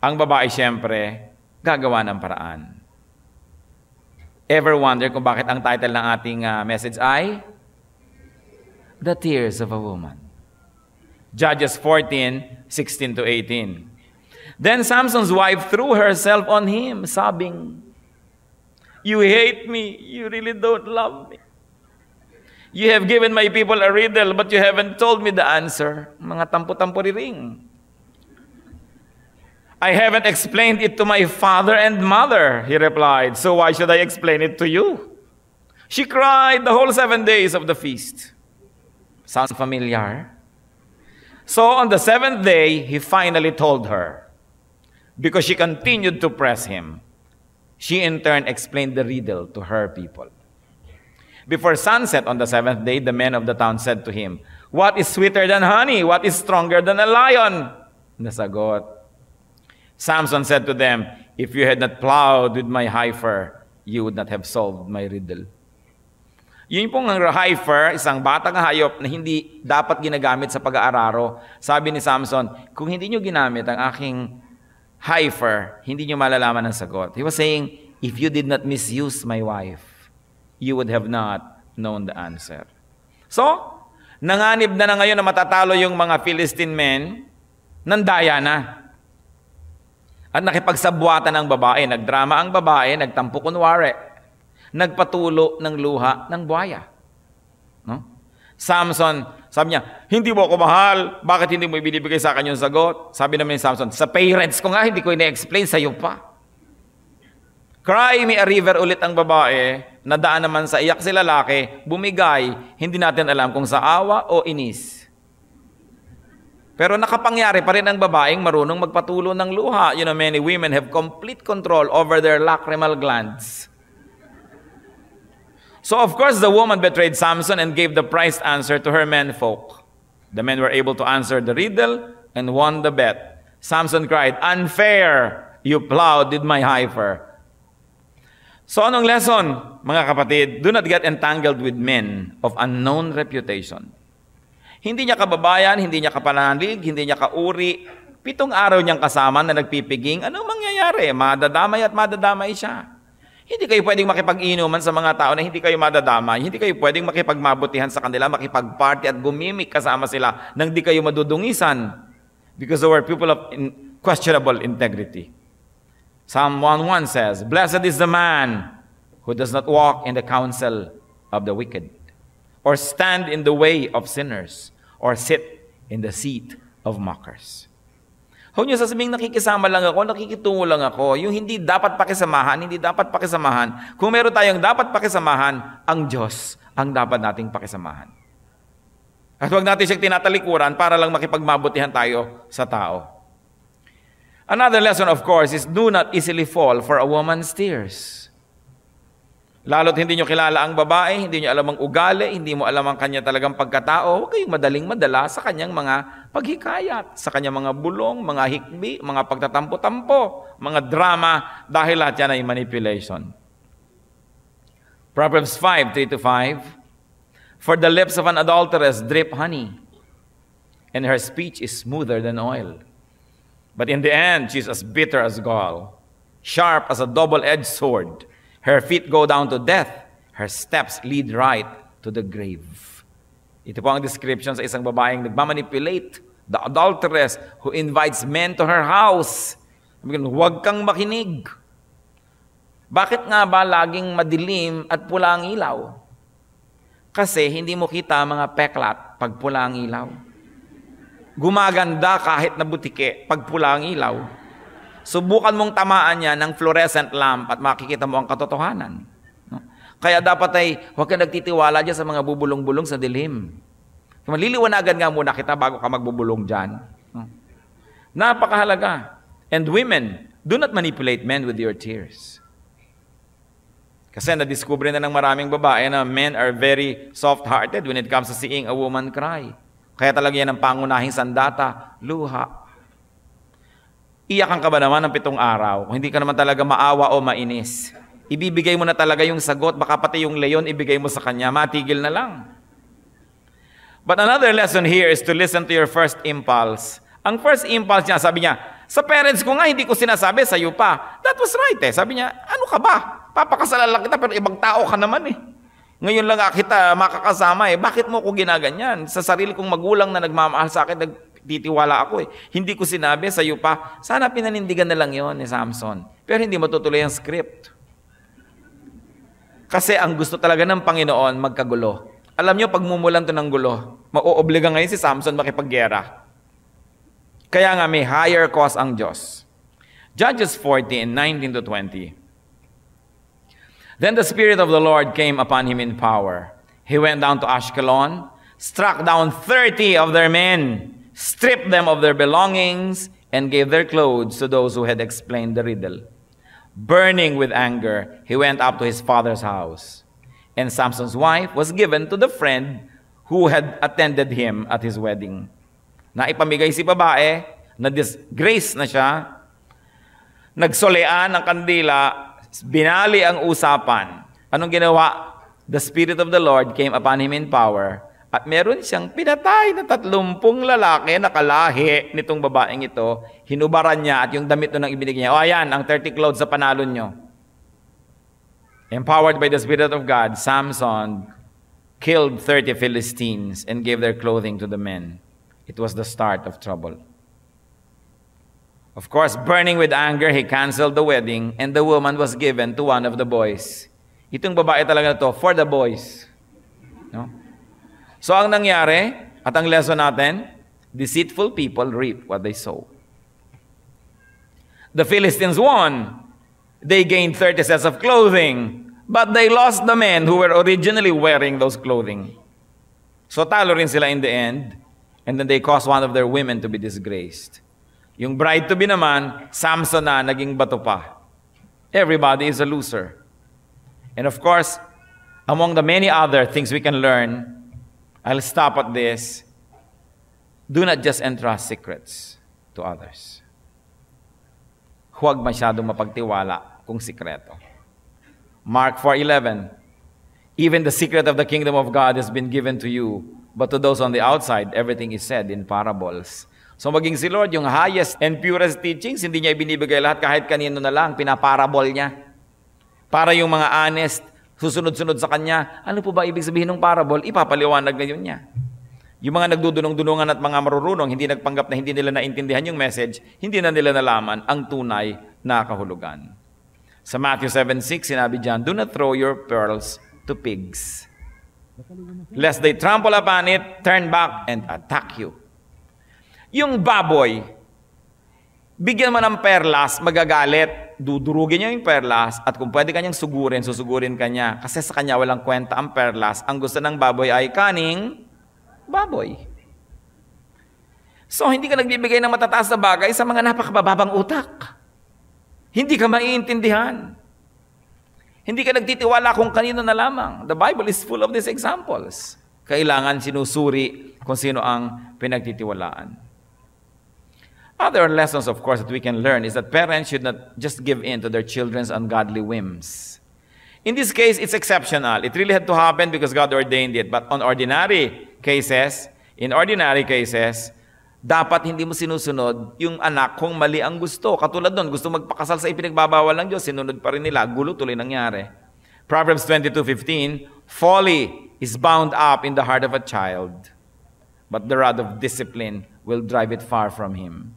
ang babae siyempre, gagawa ng paraan. Ever wonder kung bakit ang title ng ating message ay The Tears of a Woman? Judges 14:16-18. Then Samson's wife threw herself on him, sobbing, you hate me. You really don't love me. You have given my people a riddle, but you haven't told me the answer. Mga tampo-tamporiring. I haven't explained it to my father and mother, he replied. So why should I explain it to you? She cried the whole 7 days of the feast. Sounds familiar? So on the 7th day, he finally told her, because she continued to press him. She in turn explained the riddle to her people. Before sunset on the 7th day, the men of the town said to him, what is sweeter than honey? What is stronger than a lion? Nasagot. Samson said to them, if you had not plowed with my heifer, you would not have solved my riddle. Yun pong ang heifer, isang batang hayop na hindi dapat ginagamit sa pag-aararo. Sabi ni Samson, kung hindi nyo ginamit ang aking heifer, hindi nyo malalaman ang sagot. He was saying, if you did not misuse my wife, you would have not known the answer. So, nanganib na ngayon na matatalo yung mga Philistine men, nandaya na. At nakipagsabuatan ang babae, nagdrama ang babae, nagtampo kunwari, nagpatulo ng luha ng buhaya. No? Samson, sabi niya, hindi mo ako mahal, bakit hindi mo ibinibigay sa akin yung sagot? Sabi naman ni Samson, sa parents ko nga, hindi ko ina-explain sa'yo pa. Cry me a river ulit ang babae, nadaan naman sa iyak si lalaki, bumigay, hindi natin alam kung sa awa o inis. Pero nakapangyari pa rin ang babaeng marunong magpatulo ng luha. You know, many women have complete control over their lacrimal glands. So of course, the woman betrayed Samson and gave the prized answer to her menfolk. The men were able to answer the riddle and won the bet. Samson cried, unfair! You plowed with my heifer. So anong lesson, mga kapatid? Do not get entangled with men of unknown reputation. Hindi niya kababayan, hindi niya kapanalig, hindi niya kauri. 7 araw niyang kasama na nagpipiging. Anong mangyayari? Madadamay at madadamay siya. Hindi kayo pwedeng makipag-inuman sa mga tao na hindi kayo madadamay. Hindi kayo pwedeng makipagmabutihan sa kanila, makipag-party at gumimik kasama sila nang di kayo madudungisan. Because they were people of questionable integrity. Psalm 1:1 says, blessed is the man who does not walk in the counsel of the wicked, or stand in the way of sinners, or sit in the seat of mockers. Huwag niyo sasabing nakikisama lang ako, nakikitungo lang ako. Yung hindi dapat pakisamahan, hindi dapat pakisamahan. Kung meron tayong dapat pakisamahan, ang Diyos ang dapat nating pakisamahan. At huwag natin siyang tinatalikuran para lang makipagmabutihan tayo sa tao. Another lesson, of course, is do not easily fall for a woman's tears. Lalo't hindi nyo kilala ang babae, hindi nyo alam ang ugali, hindi mo alam ang kanya talagang pagkatao, huwag kayong madaling madala sa kanyang mga paghikayat, sa kanyang mga bulong, mga hikbi, mga pagtatampo-tampo, mga drama, dahil lahat yan ay manipulation. Proverbs 5:3-5, for the lips of an adulteress drip honey, and her speech is smoother than oil. But in the end, she is as bitter as gall, sharp as a double-edged sword. Her feet go down to death. Her steps lead right to the grave. Ito po ang description sa isang babaeng nagmamanipulate, the adulteress who invites men to her house. Huwag kang makinig. Bakit nga ba laging madilim at pula ang ilaw? Kasi hindi mo kita mga peklat pag pula ang ilaw. Gumaganda kahit na butike pag pula ang ilaw. Subukan mong tamaan niya ng fluorescent lamp at makikita mo ang katotohanan. No? Kaya dapat ay huwag ka nagtitiwala dyan sa mga bubulong-bulong sa dilim. Maliliwanagan nga muna kita bago ka magbubulong dyan. No? Napakahalaga. And women, do not manipulate men with your tears. Kasi nadiskubre na ng maraming babae na men are very soft-hearted when it comes to seeing a woman cry. Kaya talaga yan ang pangunahing sandata, luha. Iyakan ka ba naman ng 7 araw? Kung hindi ka naman talaga maawa o mainis, ibibigay mo na talaga yung sagot, baka pati yung leyon ibigay mo sa kanya, matigil na lang. But another lesson here is to listen to your first impulse. Ang first impulse niya, sabi niya, sa parents ko nga hindi ko sinasabi, sa'yo pa. That was right eh. Sabi niya, ano ka ba? Papakasalan lang kita pero ibang tao ka naman eh. Ngayon lang kita makakasama eh. Bakit mo ko ginaganyan? Sa sarili kong magulang na nagmamahal sa akin, titiwala ako eh. Hindi ko sinabi sa iyo pa. Sana pinanindigan na lang yon ni Samson. Pero hindi matutuloy ang script. Kasi ang gusto talaga ng Panginoon, magkagulo. Alam nyo, pag mumulan to ng gulo, mauobliga ngayon si Samson makipaggera. Kaya nga may higher cause ang Diyos. Judges 14:19-20. Then the Spirit of the Lord came upon him in power. He went down to Ashkelon, struck down 30 of their men, stripped them of their belongings, and gave their clothes to those who had explained the riddle. Burning with anger, he went up to his father's house. And Samson's wife was given to the friend who had attended him at his wedding. Naipamigay si babae, na-disgrace na siya, nagsolean ang kandila, binali ang usapan. Anong ginawa? The Spirit of the Lord came upon him in power, at meron siyang pinatay na 30 lalaki na kalahi nitong babaeng ito. Hinubaran niya at yung damit nung ibinigay niya. O ayan, ang 30 clothes sa panalon nyo. Empowered by the Spirit of God, Samson killed 30 Philistines and gave their clothing to the men. It was the start of trouble. Of course, burning with anger, he canceled the wedding and the woman was given to one of the boys. Itong babae talaga na to, for the boys. No? So ang nangyari, at ang lesson natin, deceitful people reap what they sow. The Philistines won. They gained 30 sets of clothing, but they lost the men who were originally wearing those clothing. So talo rin sila in the end, and then they caused one of their women to be disgraced. Yung bride-to-be naman, Samson na, naging bato pa. Everybody is a loser. And of course, among the many other things we can learn, I'll stop at this. Do not just entrust secrets to others. Huwag masyadong mapagtiwala kung sikreto. Mark 4:11. Even the secret of the kingdom of God has been given to you, but to those on the outside, everything is said in parables. So maging si Lord, yung highest and purest teachings, hindi niya ibinibigay lahat kahit kanino na lang, pinaparable niya. Para yung mga honest, susunod-sunod sa kanya, ano po ba ibig sabihin ng parable? Ipapaliwanag ngayon niya. Yung mga nagdudunong-dunungan at mga marurunong, hindi nagpanggap na hindi nila naintindihan yung message, hindi na nila nalaman ang tunay na kahulugan. Sa Matthew 7:6, sinabi diyan, do not throw your pearls to pigs, lest they trample upon it, turn back, and attack you. Yung baboy, bigyan mo ng perlas, magagalit, dudurugin niya yung perlas, at kung pwede kanyang susugurin kanya. Kasi sa kanya walang kwenta ang perlas. Ang gusto ng baboy ay kaning baboy. So, hindi ka nagbibigay ng matataas na bagay sa mga napakabababang utak. Hindi ka maiintindihan. Hindi ka nagtitiwala kung kanino na lamang. The Bible is full of these examples. Kailangan sinusuri kung sino ang pinagtitiwalaan. Other lessons, of course, that we can learn is that parents should not just give in to their children's ungodly whims. In this case, it's exceptional. It really had to happen because God ordained it. But in ordinary cases, dapat hindi mo sinusunod yung anak kung mali ang gusto. Katulad doon, gusto magpakasal sa ipinagbabawal ng Diyos, sinunod pa rin nila, gulo tuloy nangyari. Proverbs 22:15, folly is bound up in the heart of a child, but the rod of discipline will drive it far from him.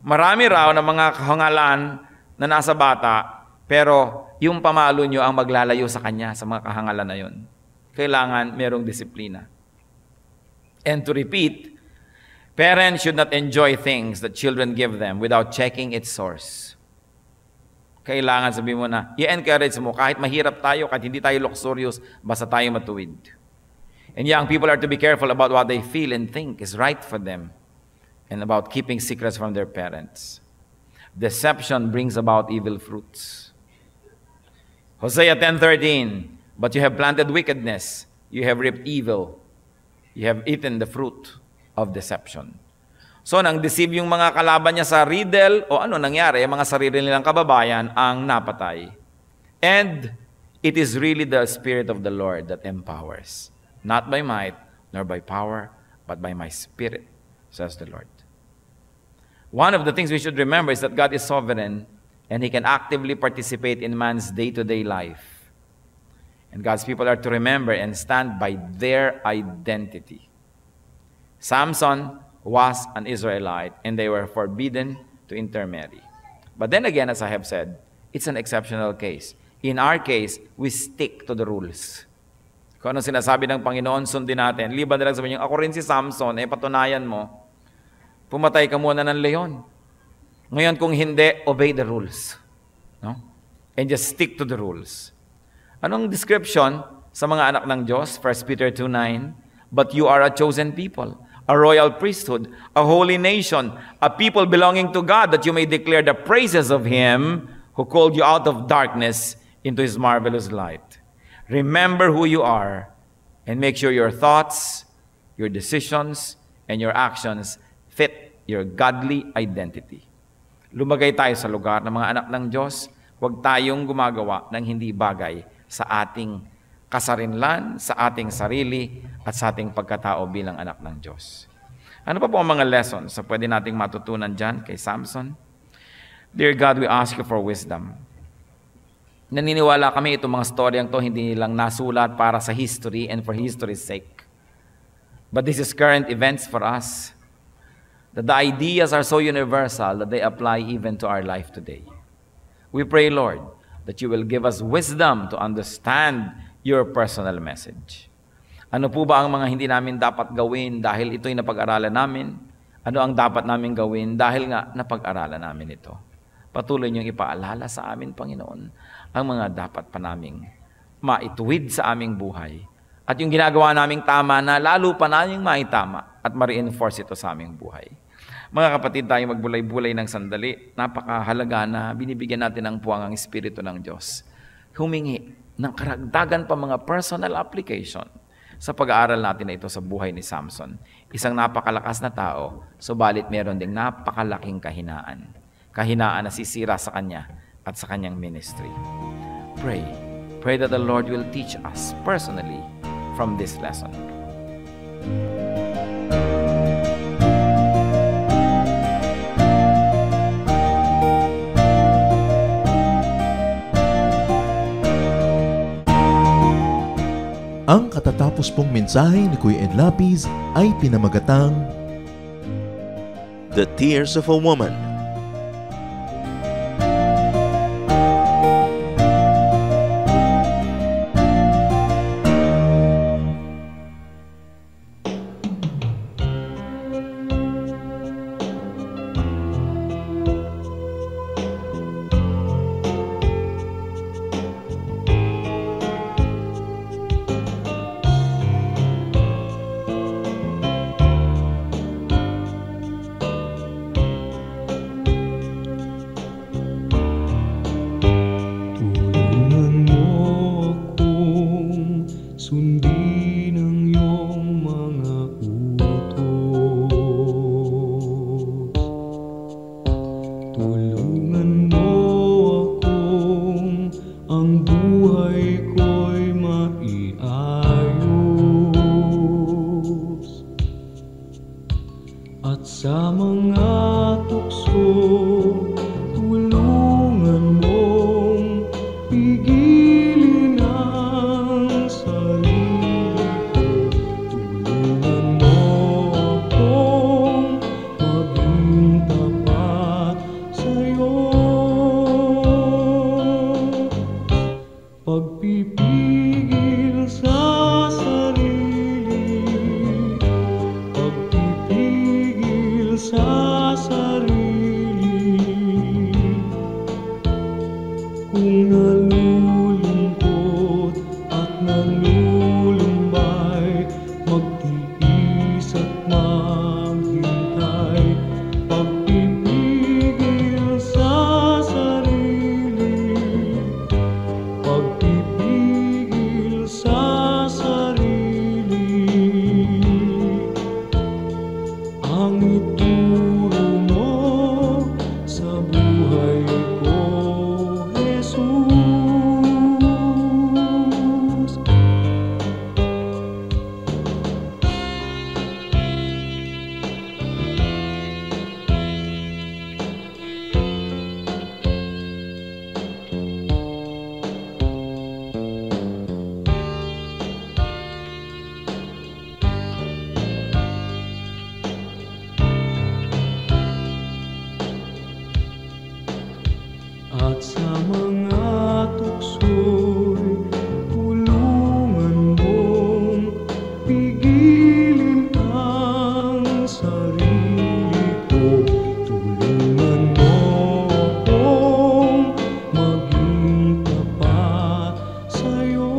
Marami raw ng mga kahangalan na nasa bata, pero yung pamalo nyo ang maglalayo sa kanya sa mga kahangalan na yun. Kailangan merong disiplina. And to repeat, parents should not enjoy things that children give them without checking its source. Kailangan sabihin mo na, i-encourage mo, kahit mahirap tayo, kahit hindi tayo luxurious, basta tayo matuwid. And young people are to be careful about what they feel and think is right for them and about keeping secrets from their parents. Deception brings about evil fruits. Hosea 10:13, but you have planted wickedness, you have reaped evil, you have eaten the fruit of deception. So, nang deceive yung mga kalaban niya sa riddle, o ano nangyari, yung mga sarili nilang kababayan ang napatay. And it is really the Spirit of the Lord that empowers. Not by might, nor by power, but by my Spirit, says the Lord. One of the things we should remember is that God is sovereign, and He can actively participate in man's day-to-day life. And God's people are to remember and stand by their identity. Samson was an Israelite, and they were forbidden to intermarry. But then again, as I have said, it's an exceptional case. In our case, we stick to the rules. Kung ano sinasabi ng Panginoon, sundin natin. Liban na lang sabihin niyo, ako rin si Samson, patunayan mo, pumatay ka muna ng leon. Ngayon, kung hindi, obey the rules. No? And just stick to the rules. Anong description sa mga anak ng Diyos? 1 Peter 2:9, but you are a chosen people, a royal priesthood, a holy nation, a people belonging to God, that you may declare the praises of Him who called you out of darkness into His marvelous light. Remember who you are and make sure your thoughts, your decisions, and your actions fit your godly identity. Lumagay tayo sa lugar ng mga anak ng Diyos. Huwag tayong gumagawa ng hindi bagay sa ating kasarinlan, sa ating sarili, at sa ating pagkatao bilang anak ng Diyos. Ano pa po ang mga lessons na pwede nating matutunan dyan kay Samson? Dear God, we ask you for wisdom. Naniniwala kami itong mga storyang to hindi lang nasulat para sa history and for history's sake. But this is current events for us. That the ideas are so universal that they apply even to our life today. We pray, Lord, that you will give us wisdom to understand your personal message. Ano po ba ang mga hindi namin dapat gawin dahil ito'y napag-aralan namin? Ano ang dapat namin gawin dahil nga napag-aralan namin ito? Patuloy niyong ipaalala sa amin, Panginoon, ang mga dapat pa naming maituwid sa aming buhay. At yung ginagawa naming tama na lalo pa naming maitama at ma-reinforce ito sa aming buhay. Mga kapatid, tayo magbulay-bulay ng sandali. Napakahalaga na binibigyan natin ng puwang ang Espiritu ng Diyos. Humingi ng karagdagan pa mga personal application sa pag-aaral natin na ito sa buhay ni Samson. Isang napakalakas na tao, subalit meron ding napakalaking kahinaan. Kahinaan na sisira sa kanya at sa kanyang ministry. Pray. Pray that the Lord will teach us personally from this lesson. Ang katatapos pong mensahe ni Kuya Ed Lapis ay pinamagatang The Tears of a Woman. At sa mga tukso, tulungan mong pigilin ang sarili ko. Tulungan mo akong maging tapat sa'yo. Pagpipigil sa sarili, pagpipigil sa sarili. Kung nalulungkot at nalulumbay, magtiis at maghintay. Pagpipigil sa sarili, pagpipigil sa sarili. Ang ituro mo sa buhay ko, Jesus. At sa mga tukso'y tulungan mong pigilin ang sarili ko. Tulungan mo akong maging tapat sa'yo.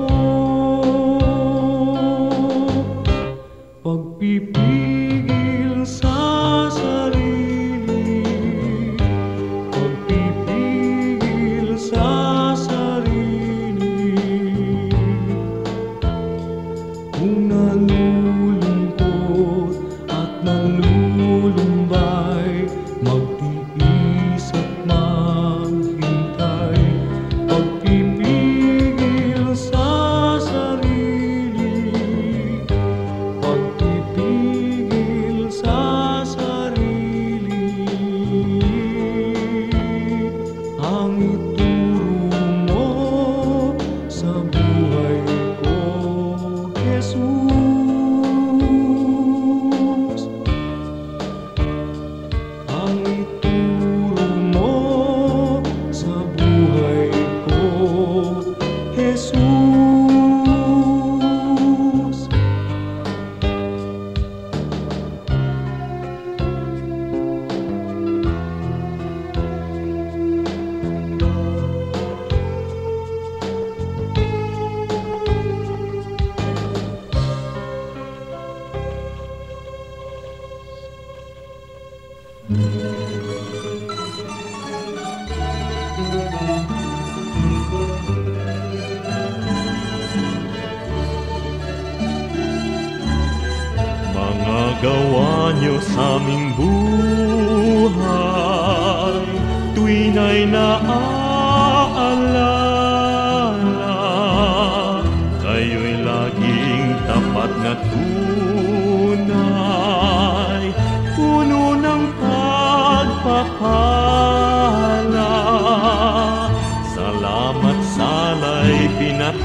Pagpipigil sa sarili, pagpipigil sa sarili. Kung nalulungkot at nalulumbay, magtiis at maghintay. Pagpipigil sa sarili, pagpipigil sa sarili. Ang ituro mo sa buhay ko, Jesus. Ang ituro mo sa buhay ko, Jesus. Mga gawa niyo sa aming buhay, tuwin ay naaalala. Kayo'y laging tapat na tunay, puno ng pagpapala. Salamat sala'y pinatawad,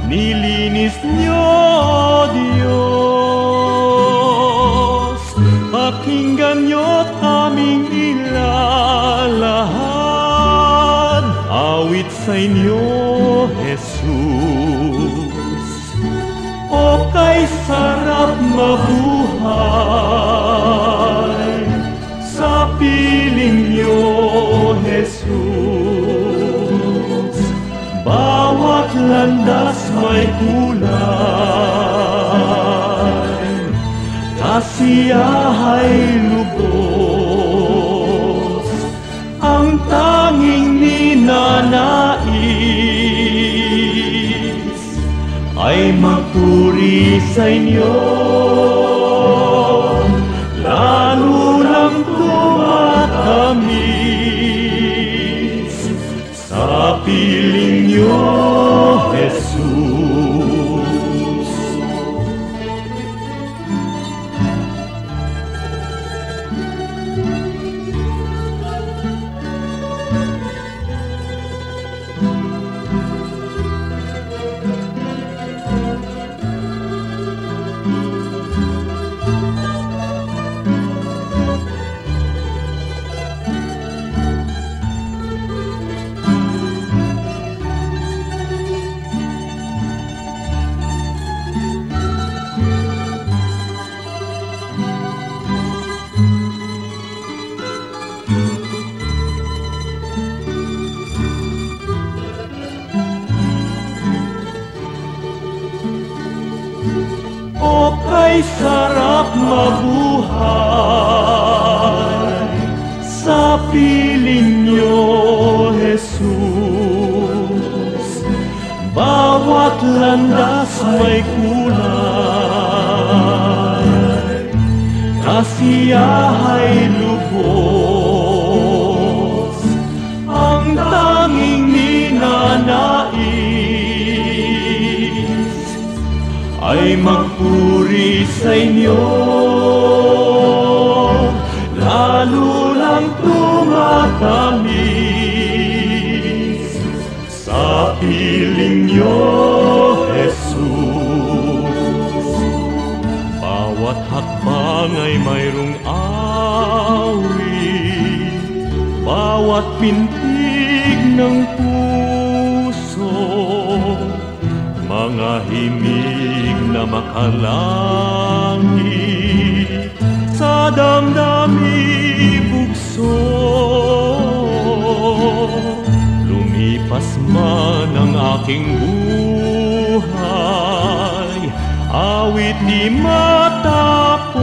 nilinis niyo, Diyos. Pakinggan niyo't aming ilalahad, awit sa inyo, Jesus. O kay sarap mabuhay sa piling niyo, Jesus. Bawat landas may kulay, kasiyahay lubos, ang tanging ninanais ay magpuri sa inyo, lalo lang tumatamis sa piling niyo, Jesus. O kay sarap mabuhay sa piling niyo, Jesus. Bawat landas may kulay, kasiyahay lubos, ang tanging ninanais ay magpuri sa inyo, lalo lang tumatamis sa piling niyo, Jesus. Bawat hakbang ay mayroong awit, bawat pintig ng puso, mga himig na makalangit sa damdami bugso. Lumipas man ang aking buhay, awit di matapos,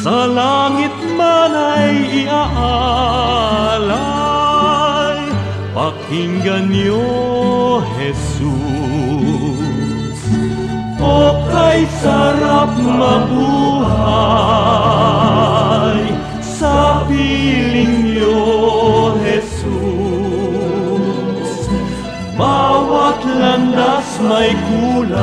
sa langit man ay iaalay, pakinggan niyo, Jesus. O kay sarap mabuhay sa piling niyo, Jesus. Bawat landas may kulay,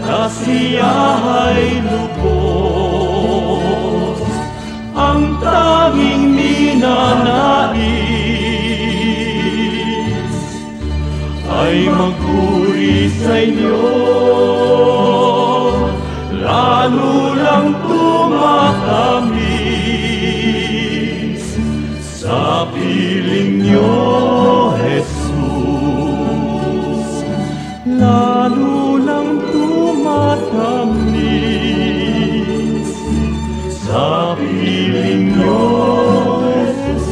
kasiyahay lubos, ang tanging ninanais ay magpuri sa inyo, lalo lang tumatamis sa piling niyo, Jesus. Lalo lang tumatamis sa piling niyo, Jesus.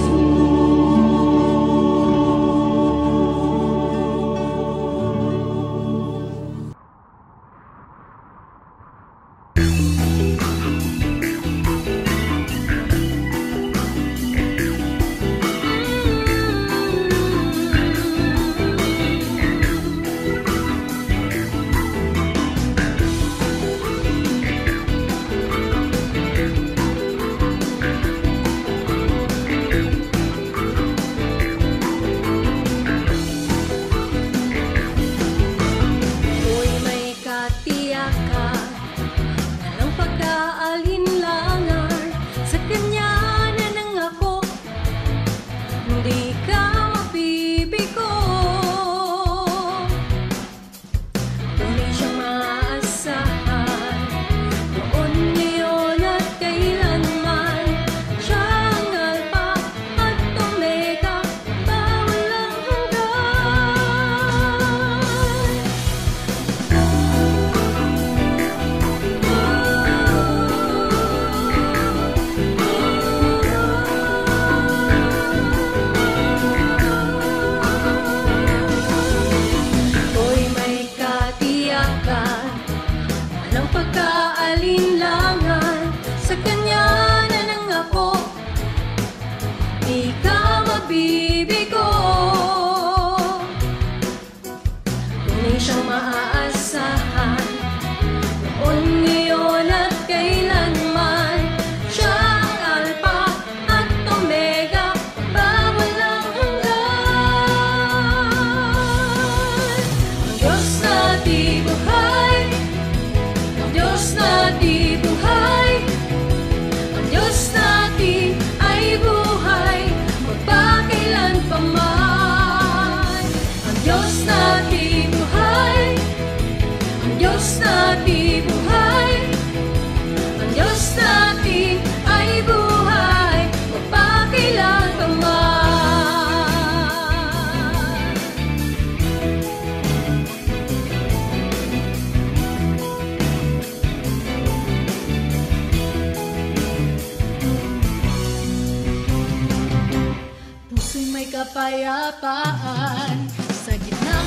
Kapayapaan sa gitna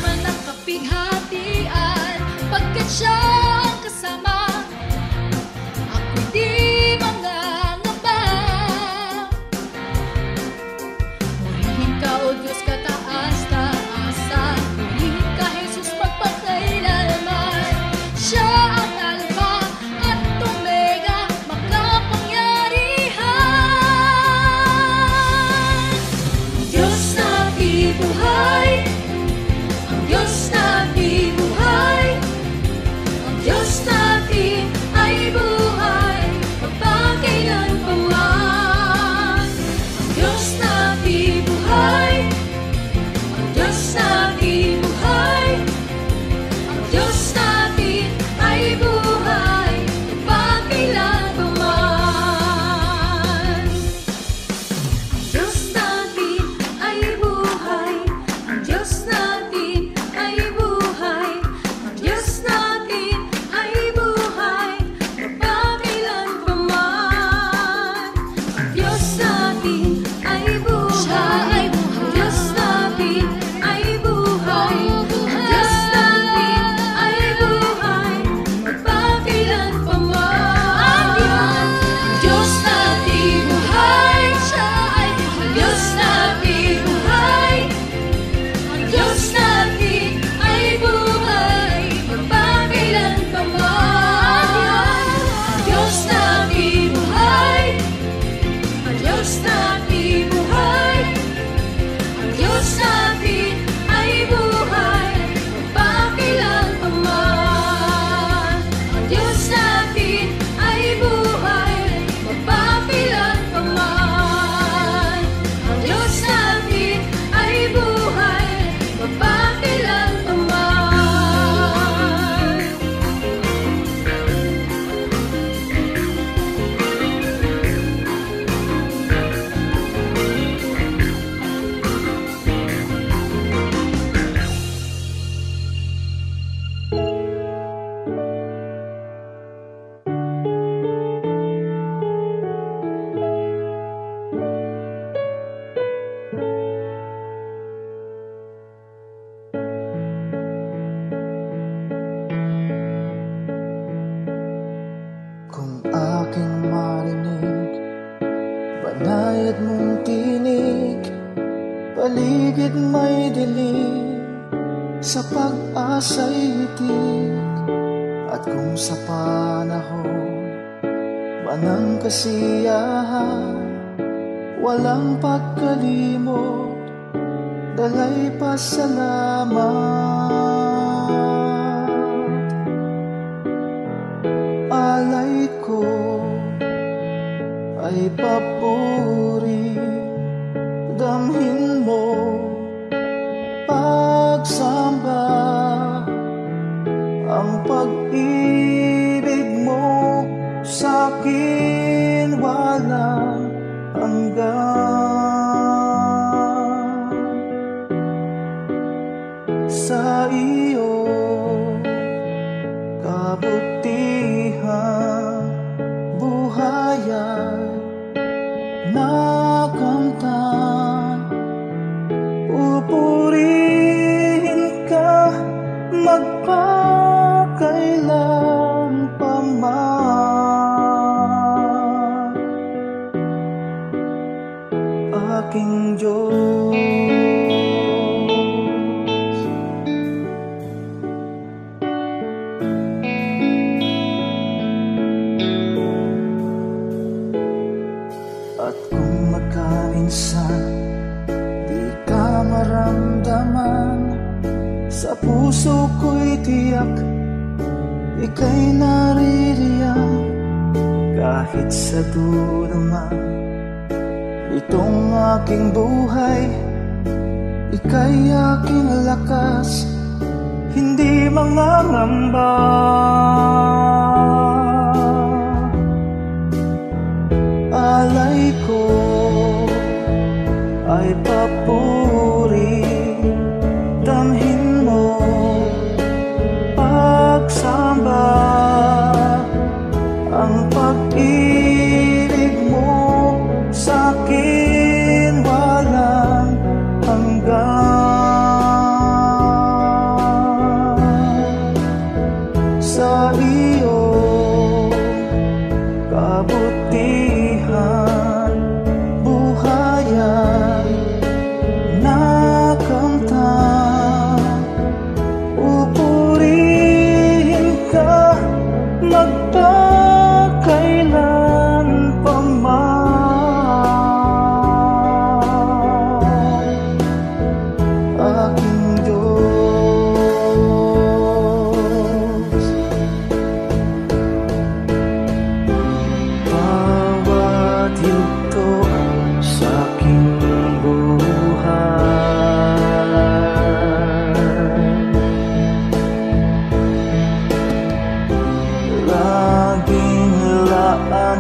mong tinig, paligid may dilim, sa pag-asa'y itik. At kung sa panahon ba ng kasiyahan, walang pagkalimot, dalay pasalamat. Alay ko ay papuri, damhin mo pagsamba, ang pag-ibig mo sa'kin walang hanggan. Sa iyo kabutihan, buhayan nakamtan, pupurihin ka magpakailan pa man, aking Diyos. At kung magkaminsan di ka maramdaman, sa puso ko'y tiyak ika'y naririyan. Kahit sa dulo man itong aking buhay, ika'y aking lakas, hindi mangangamba. Alay ko ay papuri, damhin mo pagsamba, ang pag-ibig mo sa'kin walang hanggan. Sa iyo kabutihan, buhayan nakamtan, pupurihin ka magpakailan pa man, aking Diyos. Bawat yugto sa aking buhay, laging laan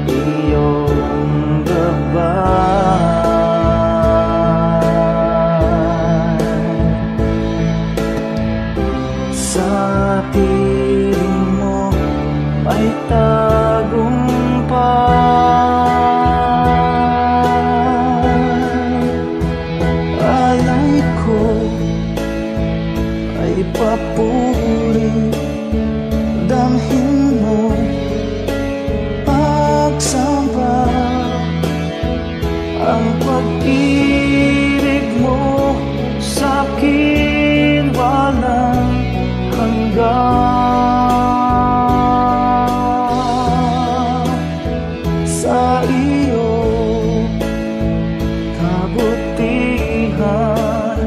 iyong gabay. Sa piling mo may tagumpay. Alay ko ay papuri, damhin mo pagsamba, ang pag-ibig mo sa'kin walang hanggan. Sa iyo kabutihan,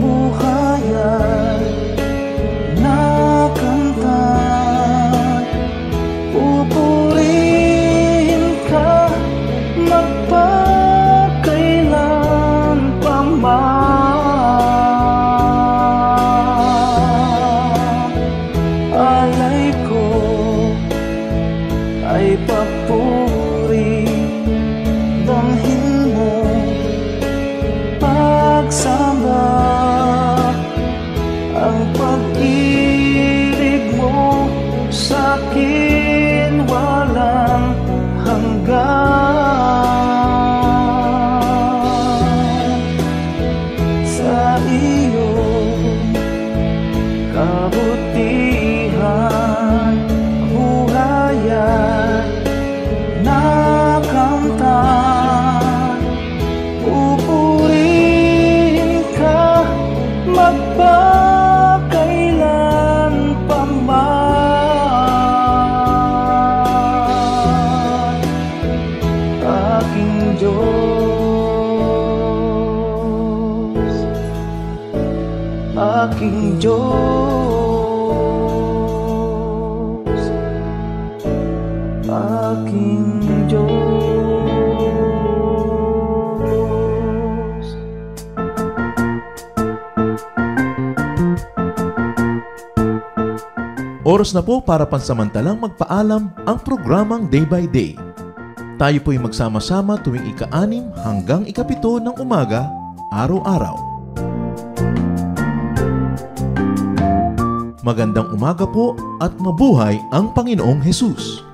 buhayan nakamtan, aking Diyos, aking Diyos. Oras na po para pansamantalang magpaalam ang programang Day by Day. Tayo po'y magsama-sama tuwing ika-6 hanggang ika-7 ng umaga, araw-araw. Magandang umaga po at mabuhay ang Panginoong Hesus!